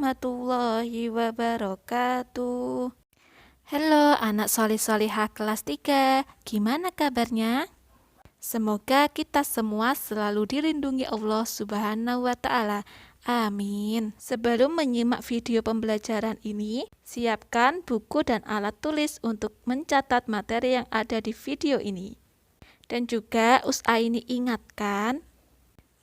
warahmatullahi wabarakatuh. Halo anak solih-solihah kelas 3, gimana kabarnya? Semoga kita semua selalu dilindungi Allah Subhanahu wa Ta'ala. Amin. Sebelum menyimak video pembelajaran ini, siapkan buku dan alat tulis untuk mencatat materi yang ada di video ini. Dan juga Usaini ingatkan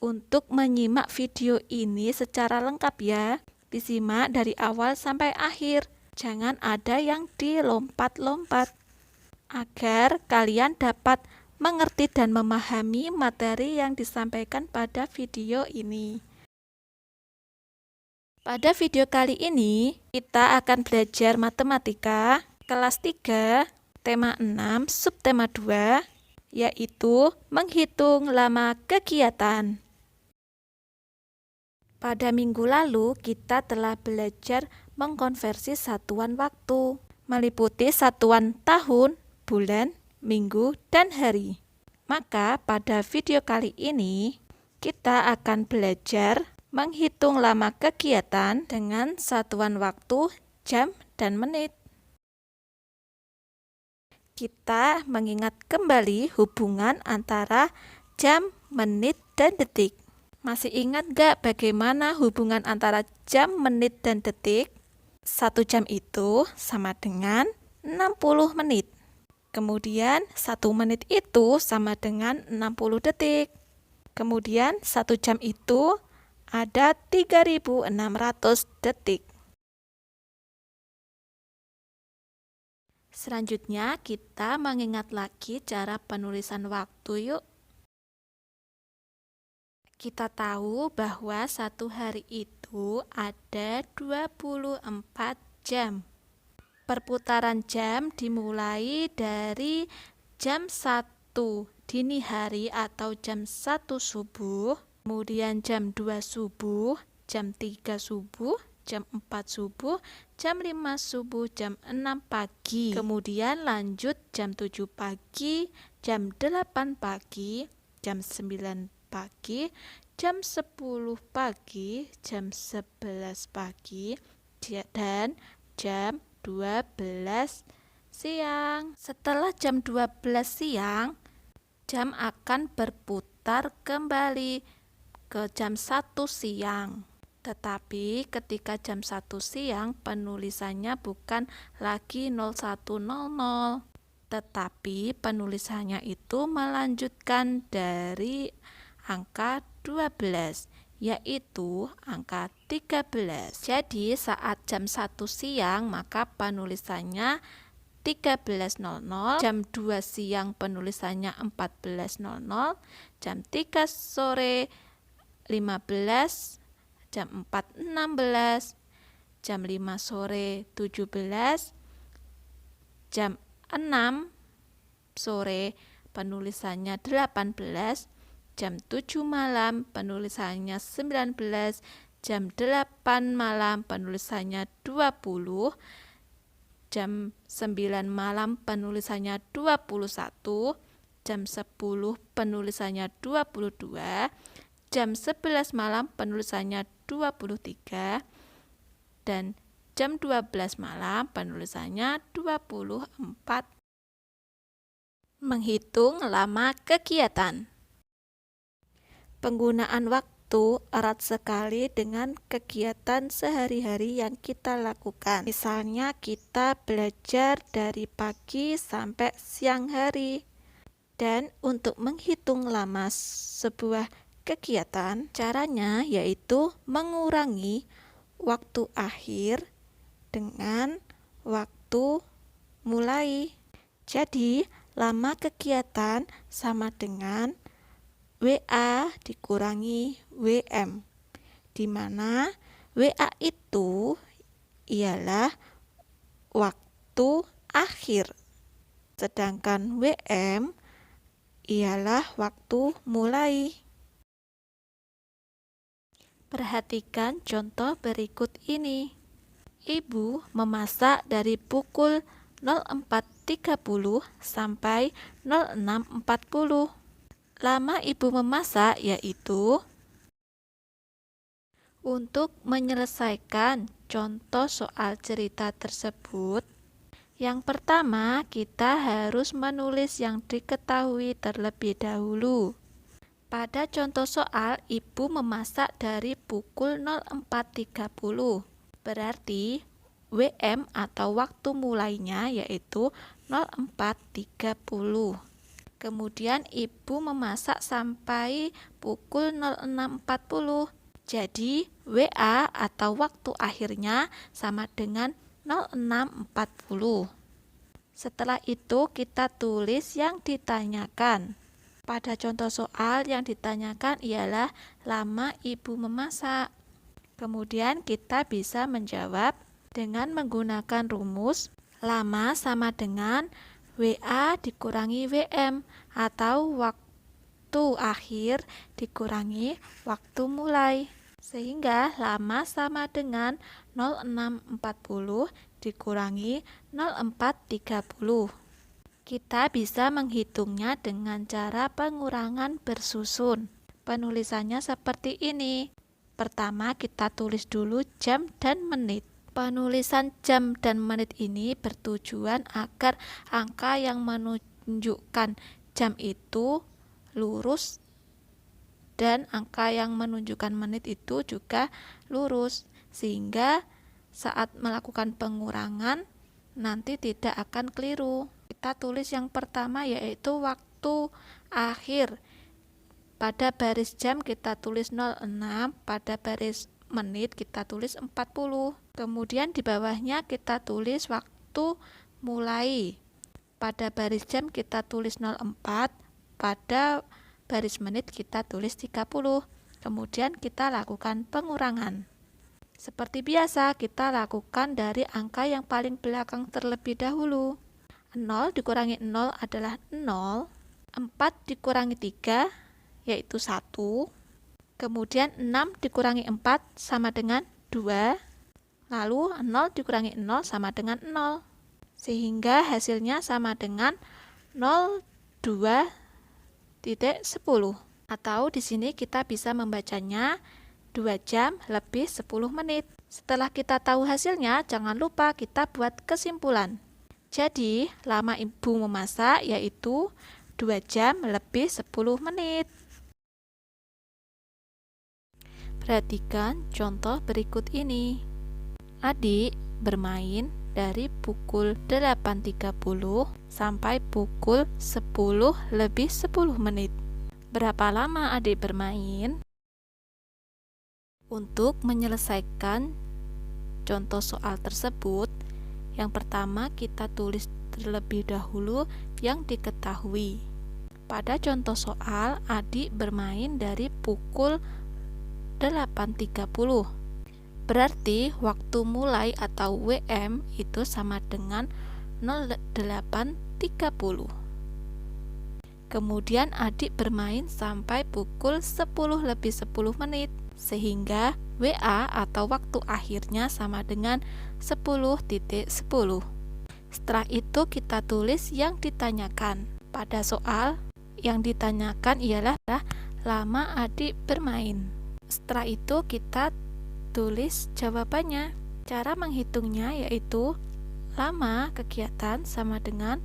untuk menyimak video ini secara lengkap ya. Disimak dari awal sampai akhir. Jangan ada yang dilompat-lompat. Agar kalian dapat mengerti dan memahami materi yang disampaikan pada video ini. Pada video kali ini, kita akan belajar matematika kelas 3, tema 6, subtema 2, yaitu menghitung lama kegiatan. Pada minggu lalu, kita telah belajar mengkonversi satuan waktu, meliputi satuan tahun, bulan, minggu, dan hari. Maka pada video kali ini, kita akan belajar menghitung lama kegiatan dengan satuan waktu, jam, dan menit. Kita mengingat kembali hubungan antara jam, menit, dan detik. Masih ingat gak bagaimana hubungan antara jam, menit, dan detik? 1 jam itu sama dengan 60 menit. Kemudian 1 menit itu sama dengan 60 detik. Kemudian 1 jam itu ada 3.600 detik. Selanjutnya kita mengingat lagi cara penulisan waktu yuk. Kita tahu bahwa satu hari itu ada 24 jam. Perputaran jam dimulai dari jam 1 dini hari atau jam 1 subuh, kemudian jam 2 subuh, jam 3 subuh, jam 4 subuh, jam 5 subuh, jam 6 pagi. Kemudian lanjut jam 7 pagi, jam 8 pagi, jam 9 pagi, jam 10 pagi, jam 11 pagi, dan jam 12 siang. Setelah jam 12 siang, jam akan berputar kembali ke jam 1 siang. Tetapi ketika jam 1 siang, penulisannya bukan lagi 0100, tetapi penulisannya itu melanjutkan dari angka 12, yaitu angka 13. Jadi saat jam 1 siang maka penulisannya 13.00, jam 2 siang penulisannya 14.00, jam 3 sore 15, jam 4 16, jam 5 sore 17, jam 6 sore penulisannya 18, jam 7 malam penulisannya 19, jam 8 malam penulisannya 20, jam 9 malam penulisannya 21, jam 10 penulisannya 22, jam 11 malam penulisannya 23, dan jam 12 malam penulisannya 24. Menghitung lama kegiatan. Penggunaan waktu erat sekali dengan kegiatan sehari-hari yang kita lakukan. Misalnya kita belajar dari pagi sampai siang hari. Dan untuk menghitung lama sebuah kegiatan, caranya yaitu mengurangi waktu akhir dengan waktu mulai. Jadi, lama kegiatan sama dengan WA dikurangi WM, di mana WA itu ialah waktu akhir, sedangkan WM ialah waktu mulai. Perhatikan contoh berikut ini. Ibu memasak dari pukul 04.30 sampai 06.40. Lama ibu memasak yaitu Untuk menyelesaikan contoh soal cerita tersebut, yang pertama kita harus menulis yang diketahui terlebih dahulu. Pada contoh soal, ibu memasak dari pukul 04.30. Berarti WM atau waktu mulainya yaitu 04.30. Kemudian ibu memasak sampai pukul 06.40. Jadi WA atau waktu akhirnya sama dengan 06.40. Setelah itu kita tulis yang ditanyakan. Pada contoh soal yang ditanyakan ialah lama ibu memasak. Kemudian kita bisa menjawab dengan menggunakan rumus lama sama dengan WA dikurangi WM atau waktu akhir dikurangi waktu mulai. Sehingga lama sama dengan 06.40 dikurangi 04.30. Kita bisa menghitungnya dengan cara pengurangan bersusun. Penulisannya seperti ini. Pertama kita tulis dulu jam dan menit. Penulisan jam dan menit ini bertujuan agar angka yang menunjukkan jam itu lurus dan angka yang menunjukkan menit itu juga lurus, sehingga saat melakukan pengurangan nanti tidak akan keliru. Kita tulis yang pertama yaitu waktu akhir. Pada baris jam kita tulis 06, pada baris menit kita tulis 40. Kemudian di bawahnya kita tulis waktu mulai. Pada baris jam kita tulis 04, pada baris menit kita tulis 30. Kemudian kita lakukan pengurangan. Seperti biasa, kita lakukan dari angka yang paling belakang terlebih dahulu. 0 dikurangi 0 adalah 0. 4 dikurangi 3 yaitu 1. Kemudian 6 dikurangi 4 sama dengan 2. Lalu 0 dikurangi 0 sama dengan 0. Sehingga hasilnya sama dengan 02.10. Atau di sini kita bisa membacanya 2 jam lebih 10 menit. Setelah kita tahu hasilnya, jangan lupa kita buat kesimpulan. Jadi, lama ibu memasak yaitu 2 jam lebih 10 menit. Perhatikan contoh berikut ini. Adik bermain dari pukul 8.30 sampai pukul 10 lebih 10 menit. Berapa lama adik bermain? Untuk menyelesaikan contoh soal tersebut, yang pertama kita tulis terlebih dahulu yang diketahui. Pada contoh soal, adik bermain dari pukul 8.30. Berarti waktu mulai atau WM itu sama dengan 08.30. Kemudian adik bermain sampai pukul 10 lebih 10 menit, sehingga WA atau waktu akhirnya sama dengan 10.10. Setelah itu kita tulis yang ditanyakan. Pada soal yang ditanyakan ialah lama adik bermain. Setelah itu kita tulis jawabannya. Cara menghitungnya yaitu lama kegiatan sama dengan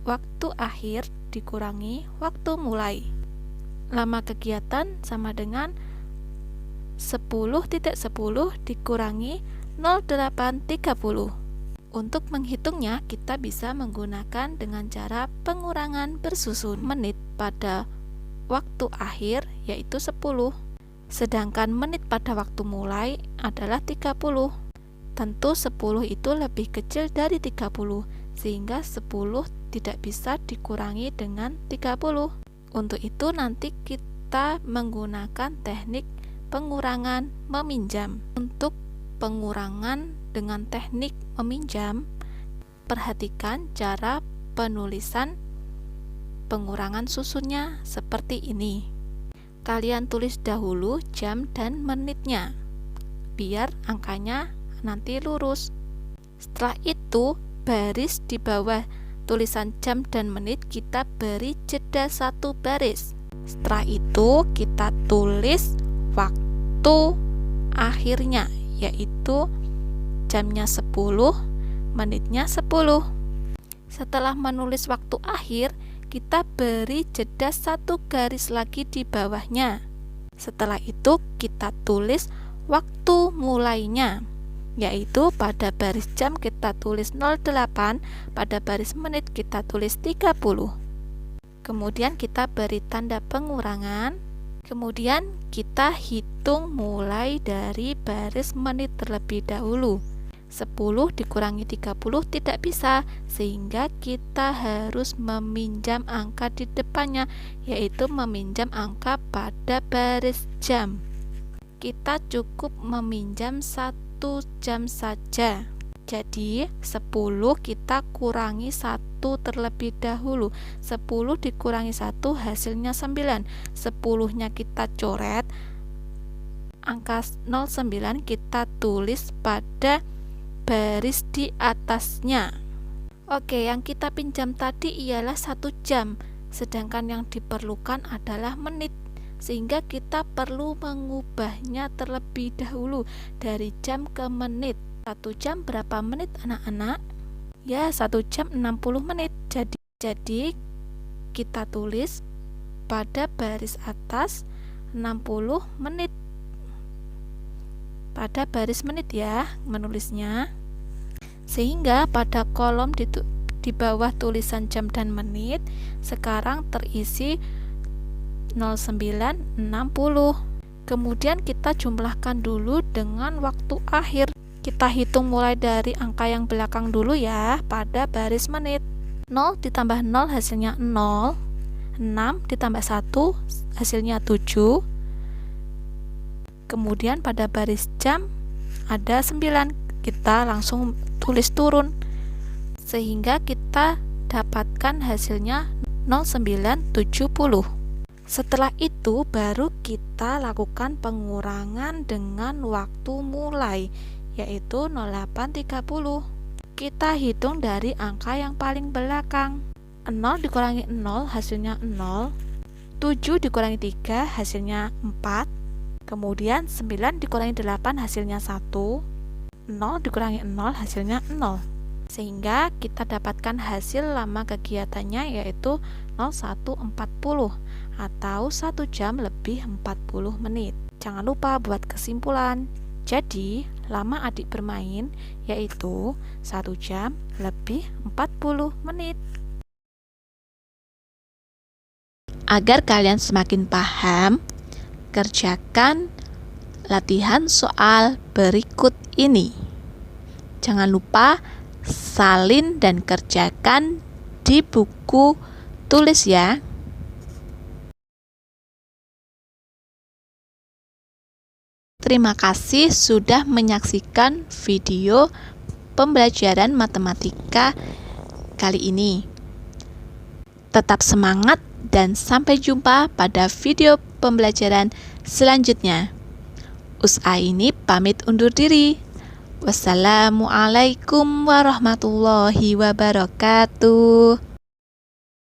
waktu akhir dikurangi waktu mulai. Lama kegiatan sama dengan 10.10 dikurangi 08.30. Untuk menghitungnya kita bisa menggunakan dengan cara pengurangan bersusun. Menit pada waktu akhir yaitu 10, sedangkan menit pada waktu mulai adalah 30. Tentu 10 itu lebih kecil dari 30, sehingga 10 tidak bisa dikurangi dengan 30. Untuk itu nanti kita menggunakan teknik pengurangan meminjam. Untuk pengurangan dengan teknik meminjam, perhatikan cara penulisan pengurangan susunnya seperti ini. Kalian tulis dahulu jam dan menitnya, biar angkanya nanti lurus. Setelah itu, baris di bawah tulisan jam dan menit kita beri jeda 1 baris. Setelah itu kita tulis waktu akhirnya, yaitu jamnya 10, menitnya 10. Setelah menulis waktu akhir, kita beri jeda 1 garis lagi di bawahnya. Setelah itu kita tulis waktu mulainya, yaitu pada baris jam kita tulis 08, pada baris menit kita tulis 30. Kemudian kita beri tanda pengurangan. Kemudian kita hitung mulai dari baris menit terlebih dahulu. 10 dikurangi 30 tidak bisa, sehingga kita harus meminjam angka di depannya, yaitu meminjam angka pada baris jam. Kita cukup meminjam 1 jam saja. Jadi 10 kita kurangi 1 terlebih dahulu. 10 dikurangi 1 hasilnya 9. 10-nya kita coret, angka 09 kita tulis pada baris di atasnya. Oke, yang kita pinjam tadi ialah 1 jam, sedangkan yang diperlukan adalah menit, sehingga kita perlu mengubahnya terlebih dahulu dari jam ke menit. 1 jam berapa menit anak-anak? Ya, 1 jam 60 menit. Jadi kita tulis pada baris atas 60 menit. Pada baris menit ya menulisnya, sehingga pada kolom di bawah tulisan jam dan menit sekarang terisi 09.60. Kemudian kita jumlahkan dulu dengan waktu akhir. Kita hitung mulai dari angka yang belakang dulu ya, pada baris menit. 0 ditambah 0 hasilnya 0, 6 ditambah 1 hasilnya 7. Kemudian pada baris jam ada 9, kita langsung tulis turun, sehingga kita dapatkan hasilnya 0970. Setelah itu baru kita lakukan pengurangan dengan waktu mulai, yaitu 08.30. Kita hitung dari angka yang paling belakang. 0 dikurangi 0 hasilnya 0, 7 dikurangi 3 hasilnya 4. Kemudian 9 dikurangi 8 hasilnya 1, 0 dikurangi 0 hasilnya 0. Sehingga kita dapatkan hasil lama kegiatannya yaitu 01.40 atau 1 jam lebih 40 menit. Jangan lupa buat kesimpulan. Jadi, lama adik bermain yaitu 1 jam lebih 40 menit. Agar kalian semakin paham, kerjakan latihan soal berikut ini. Jangan lupa salin dan kerjakan di buku tulis ya. Terima kasih sudah menyaksikan video pembelajaran matematika kali ini. Tetap semangat dan sampai jumpa pada video pembelajaran selanjutnya. Usaini pamit undur diri. Wassalamualaikum warahmatullahi wabarakatuh.